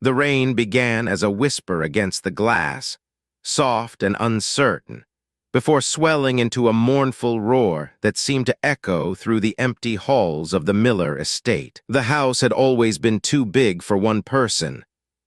The rain began as a whisper against the glass, soft and uncertain, before swelling into a mournful roar that seemed to echo through the empty halls of the Miller estate. The house had always been too big for one person,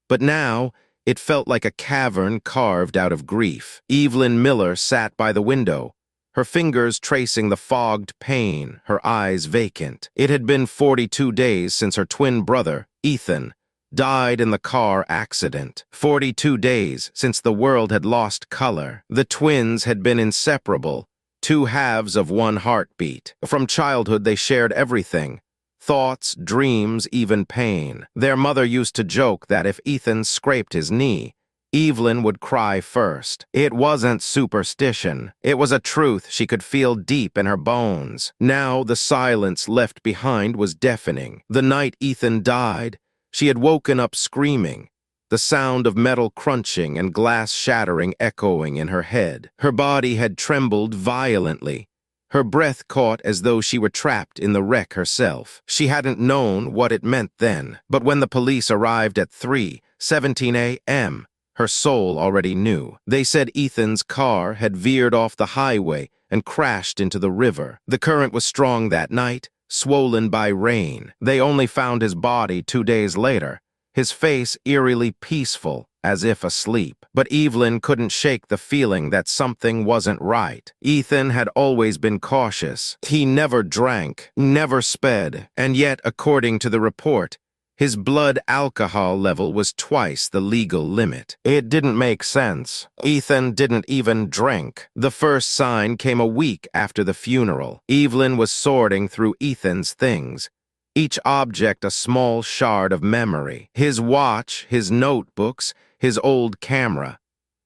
but now it felt like a cavern carved out of grief. Evelyn Miller sat by the window, her fingers tracing the fogged pane, her eyes vacant. It had been 42 days since her twin brother, Ethan, died in the car accident. 42 days since the world had lost color. The twins had been inseparable, two halves of one heartbeat. From childhood they shared everything. Thoughts, dreams, even pain. Their mother used to joke that if Ethan scraped his knee, Evelyn would cry first. It wasn't superstition. It was a truth she could feel deep in her bones. Now the silence left behind was deafening. The night Ethan died, she had woken up screaming, the sound of metal crunching and glass shattering echoing in her head. Her body had trembled violently. Her breath caught as though she were trapped in the wreck herself. She hadn't known what it meant then, but when the police arrived at 3:17 a.m., her soul already knew. They said Ethan's car had veered off the highway and crashed into the river. The current was strong that night, swollen by rain. They only found his body 2 days later, his face eerily peaceful, as if asleep. But Evelyn couldn't shake the feeling that something wasn't right. Ethan had always been cautious. He never drank, never sped, and yet, according to the report, his blood alcohol level was twice the legal limit. It didn't make sense. Ethan didn't even drink. The first sign came a week after the funeral. Evelyn was sorting through Ethan's things, each object a small shard of memory. His watch, his notebooks, his old camera,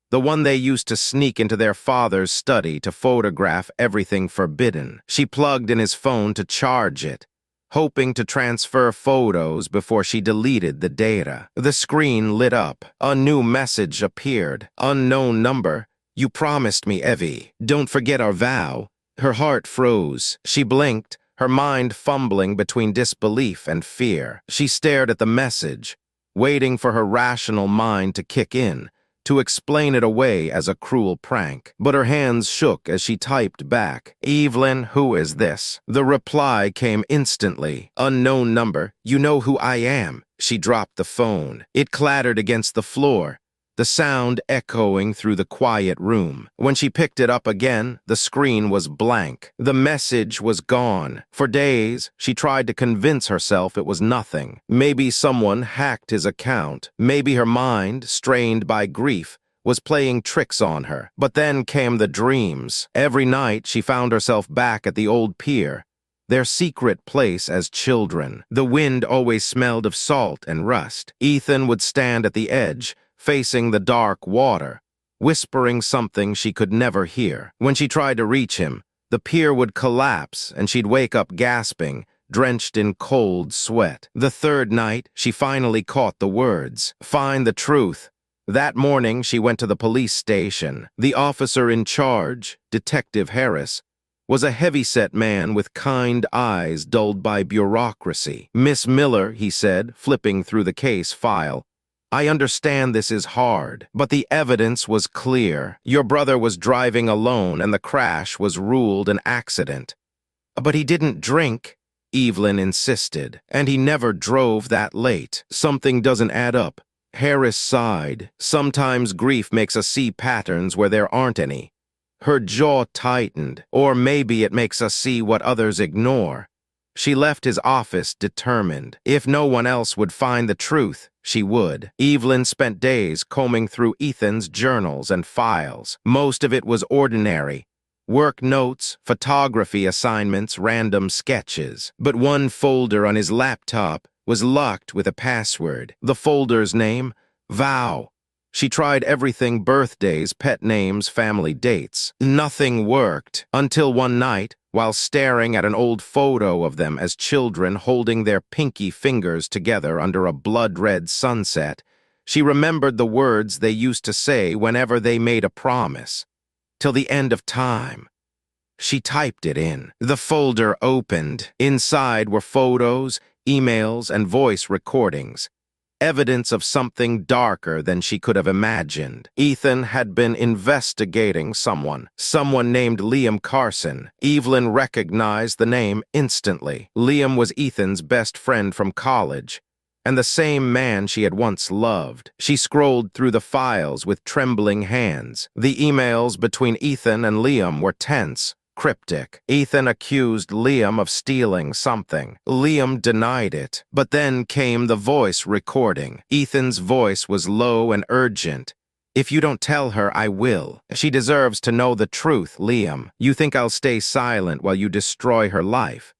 the one they used to sneak into their father's study to photograph everything forbidden. She plugged in his phone to charge it, hoping to transfer photos before she deleted the data. The screen lit up. A new message appeared. Unknown number. You promised me, Evie. Don't forget our vow. Her heart froze. She blinked, her mind fumbling between disbelief and fear. She stared at the message, waiting for her rational mind to kick in, to explain it away as a cruel prank. But her hands shook as she typed back, "Evelyn, who is this?" The reply came instantly. "Unknown number. You know who I am." She dropped the phone. It clattered against the floor, the sound echoing through the quiet room. When she picked it up again, the screen was blank. The message was gone. For days, she tried to convince herself it was nothing. Maybe someone hacked his account. Maybe her mind, strained by grief, was playing tricks on her. But then came the dreams. Every night, she found herself back at the old pier, their secret place as children. The wind always smelled of salt and rust. Ethan would stand at the edge, facing the dark water, whispering something she could never hear. When she tried to reach him, the pier would collapse and she'd wake up gasping, drenched in cold sweat. The third night, she finally caught the words, "Find the truth." That morning, she went to the police station. The officer in charge, Detective Harris, was a heavy-set man with kind eyes dulled by bureaucracy. "Miss Miller," he said, flipping through the case file, "I understand this is hard, but the evidence was clear. Your brother was driving alone and the crash was ruled an accident." "But he didn't drink," Evelyn insisted, "and he never drove that late. Something doesn't add up." Harris sighed. Sometimes grief makes us see patterns where there aren't any. Her jaw tightened. Or maybe it makes us see what others ignore. She left his office determined. If no one else would find the truth, she would. Evelyn spent days combing through Ethan's journals and files. Most of it was ordinary. Work notes, photography assignments, random sketches. But one folder on his laptop was locked with a password. The folder's name? Vow. She tried everything: birthdays, pet names, family dates. Nothing worked until one night, while staring at an old photo of them as children holding their pinky fingers together under a blood-red sunset, she remembered the words they used to say whenever they made a promise. "Till the end of time." She typed it in. The folder opened. Inside were photos, emails, and voice recordings. evidence of something darker than she could have imagined. Ethan had been investigating someone named Liam Carson. Evelyn recognized the name instantly. Liam was Ethan's best friend from college, and the same man she had once loved. She scrolled through the files with trembling hands. The emails between Ethan and Liam were tense, cryptic. Ethan accused Liam of stealing something. Liam denied it. But then came the voice recording. Ethan's voice was low and urgent. "If you don't tell her, I will. She deserves to know the truth, Liam. You think I'll stay silent while you destroy her life?"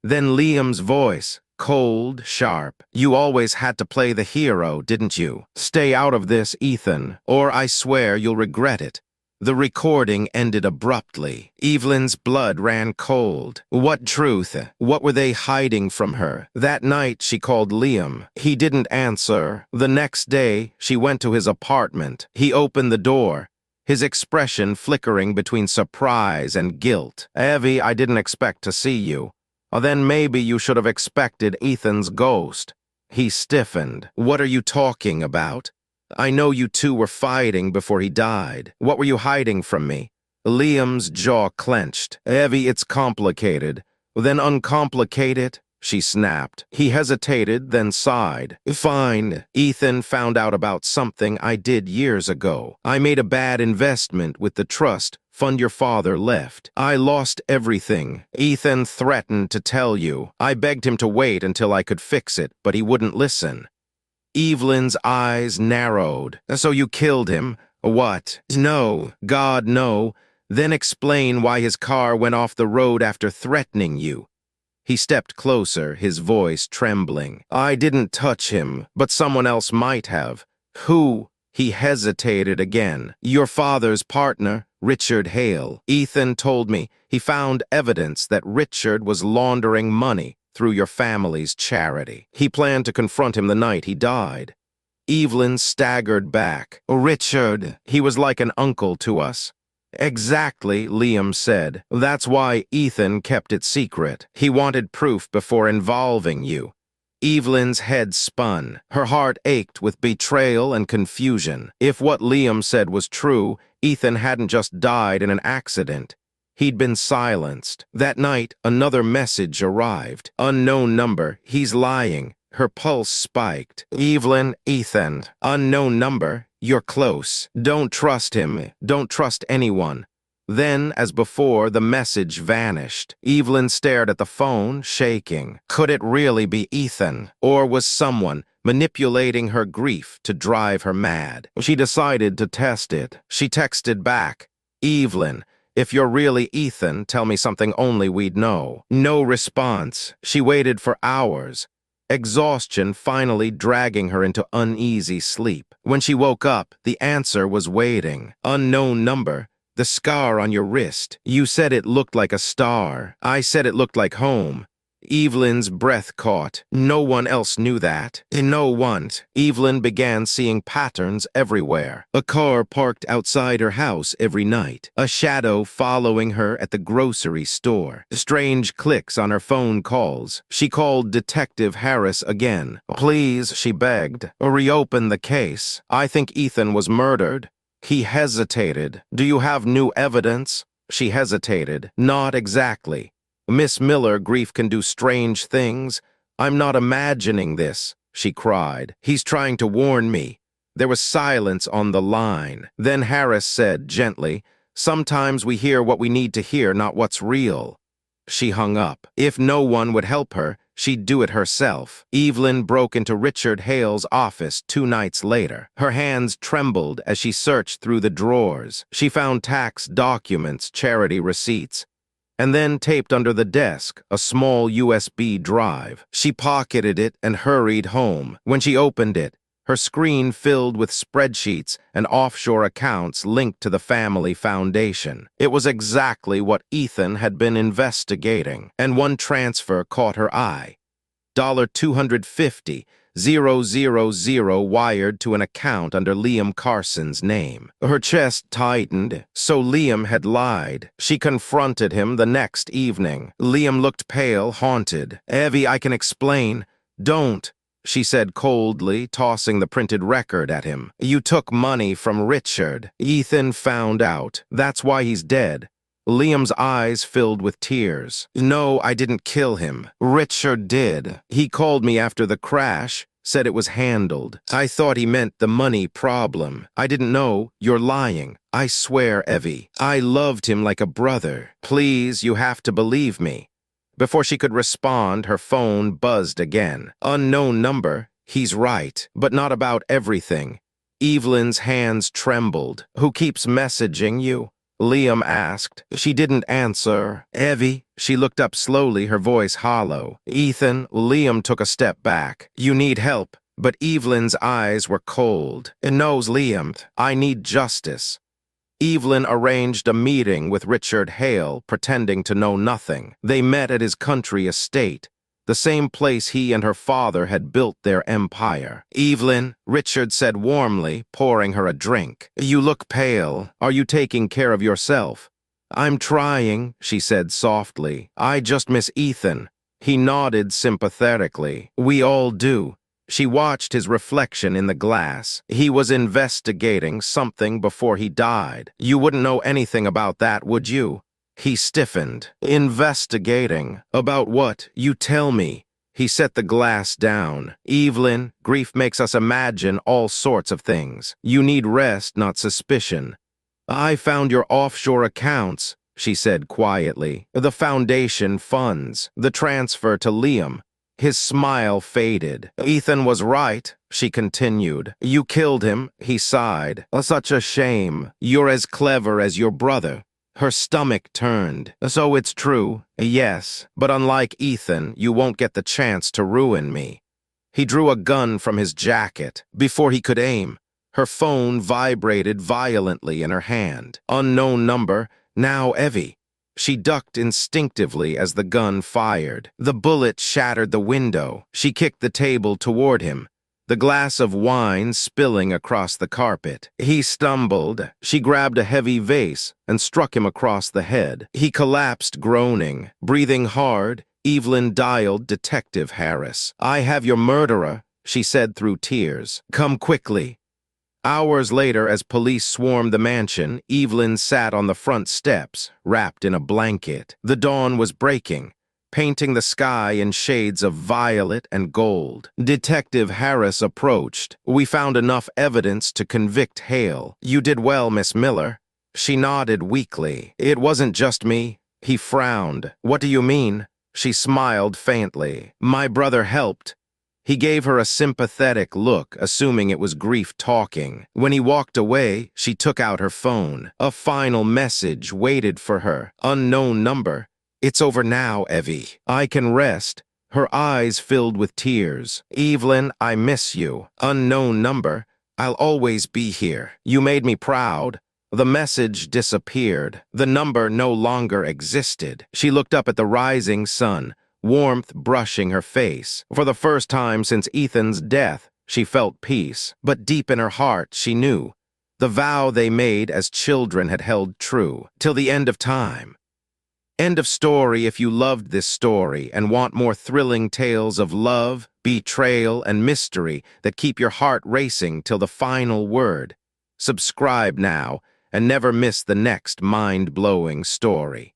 Then Liam's voice, cold, sharp. "You always had to play the hero, didn't you? Stay out of this, Ethan, or I swear you'll regret it." The recording ended abruptly. Evelyn's blood ran cold. What truth? What were they hiding from her? That night, she called Liam. He didn't answer. The next day, she went to his apartment. He opened the door, his expression flickering between surprise and guilt. "Evie, I didn't expect to see you." "Then maybe you should have expected Ethan's ghost." He stiffened. "What are you talking about? I know you two were fighting before he died. What were you hiding from me?" Liam's jaw clenched. "Evie, it's complicated." "Then uncomplicate it," she snapped. He hesitated, then sighed. "Fine. Ethan found out about something I did years ago. I made a bad investment with the trust fund your father left. I lost everything. Ethan threatened to tell you. I begged him to wait until I could fix it, but he wouldn't listen." Evelyn's eyes narrowed. "So you killed him? What?" "No. God, no." "Then explain why his car went off the road after threatening you." He stepped closer, his voice trembling. "I didn't touch him, but someone else might have." "Who?" He hesitated again. "Your father's partner, Richard Hale. Ethan told me he found evidence that Richard was laundering money through your family's charity. He planned to confront him the night he died." Evelyn staggered back. "Richard, he was like an uncle to us." "Exactly," Liam said. "That's why Ethan kept it secret. He wanted proof before involving you." Evelyn's head spun. Her heart ached with betrayal and confusion. If what Liam said was true, Ethan hadn't just died in an accident. He'd been silenced. That night, another message arrived. "Unknown number. He's lying." Her pulse spiked. "Evelyn, Ethan. Unknown number. You're close. Don't trust him. Don't trust anyone." Then, as before, the message vanished. Evelyn stared at the phone, shaking. Could it really be Ethan? Or was someone manipulating her grief to drive her mad? She decided to test it. She texted back, "Evelyn, if you're really Ethan, tell me something only we'd know." No response. She waited for hours, exhaustion finally dragging her into uneasy sleep. When she woke up, the answer was waiting. "Unknown number. The scar on your wrist. You said it looked like a star. I said it looked like home." Evelyn's breath caught. No one else knew that. No one. Evelyn began seeing patterns everywhere. A car parked outside her house every night. A shadow following her at the grocery store. Strange clicks on her phone calls. She called Detective Harris again. "Please," she begged, "reopen the case. I think Ethan was murdered." He hesitated. "Do you have new evidence?" She hesitated. "Not exactly. Miss Miller, grief can do strange things. I'm not imagining this," she cried. "He's trying to warn me." There was silence on the line. Then Harris said gently, "Sometimes we hear what we need to hear, not what's real." She hung up. If no one would help her, she'd do it herself. Evelyn broke into Richard Hale's office 2 nights later. Her hands trembled as she searched through the drawers. She found tax documents, charity receipts, and then taped under the desk a small USB drive. She pocketed it and hurried home. When she opened it, her screen filled with spreadsheets and offshore accounts linked to the family foundation. It was exactly what Ethan had been investigating, and one transfer caught her eye. $250,000 wired to an account under Liam Carson's name. Her chest tightened. So Liam had lied. She confronted him the next evening. Liam looked pale, haunted. "Evie, I can explain." "Don't." she said coldly, tossing the printed record at him. You took money from Richard. Ethan found out. That's why he's dead. Liam's eyes filled with tears. No, I didn't kill him. Richard did. He called me after the crash, said it was handled. I thought he meant the money problem. I didn't know. You're lying. I swear, Evie. I loved him like a brother. Please, you have to believe me. Before she could respond, her phone buzzed again. Unknown number. He's right, but not about everything. Evelyn's hands trembled. Who keeps messaging you? Liam asked. She didn't answer. Evie? She looked up slowly, her voice hollow. Ethan. Liam took a step back. You need help. But Evelyn's eyes were cold. No, Liam. I need justice. Evelyn arranged a meeting with Richard Hale, pretending to know nothing. They met at his country estate, the same place he and her father had built their empire. Evelyn, Richard said warmly, pouring her a drink. You look pale. Are you taking care of yourself? I'm trying, she said softly. I just miss Ethan. He nodded sympathetically. We all do. She watched his reflection in the glass. He was investigating something before he died. You wouldn't know anything about that, would you? He stiffened. Investigating? About what? You tell me. He set the glass down. Evelyn, grief makes us imagine all sorts of things. You need rest, not suspicion. I found your offshore accounts, she said quietly. The foundation funds, the transfer to Liam. His smile faded. Ethan was right, she continued. You killed him, he sighed. Such a shame. You're as clever as your brother. Her stomach turned. So it's true. Yes, but unlike Ethan, you won't get the chance to ruin me. He drew a gun from his jacket. Before he could aim, her phone vibrated violently in her hand. Unknown number. Now Evie. She ducked instinctively as the gun fired. The bullet shattered the window. She kicked the table toward him, the glass of wine spilling across the carpet. He stumbled. She grabbed a heavy vase and struck him across the head. He collapsed, groaning. Breathing hard, Evelyn dialed Detective Harris. I have your murderer, she said through tears. Come quickly. Hours later, as police swarmed the mansion, Evelyn sat on the front steps, wrapped in a blanket. The dawn was breaking, painting the sky in shades of violet and gold. Detective Harris approached. We found enough evidence to convict Hale. You did well, Miss Miller. She nodded weakly. It wasn't just me. He frowned. What do you mean? She smiled faintly. My brother helped. He gave her a sympathetic look, assuming it was grief talking. When he walked away, she took out her phone. A final message waited for her. Unknown number. It's over now, Evie. I can rest. Her eyes filled with tears. Evelyn, I miss you. Unknown number. I'll always be here. You made me proud. The message disappeared. The number no longer existed. She looked up at the rising sun, warmth brushing her face. For the first time since Ethan's death, she felt peace. But deep in her heart, she knew the vow they made as children had held true, till the end of time. End of story. If you loved this story and want more thrilling tales of love, betrayal, and mystery that keep your heart racing till the final word, subscribe now and never miss the next mind-blowing story.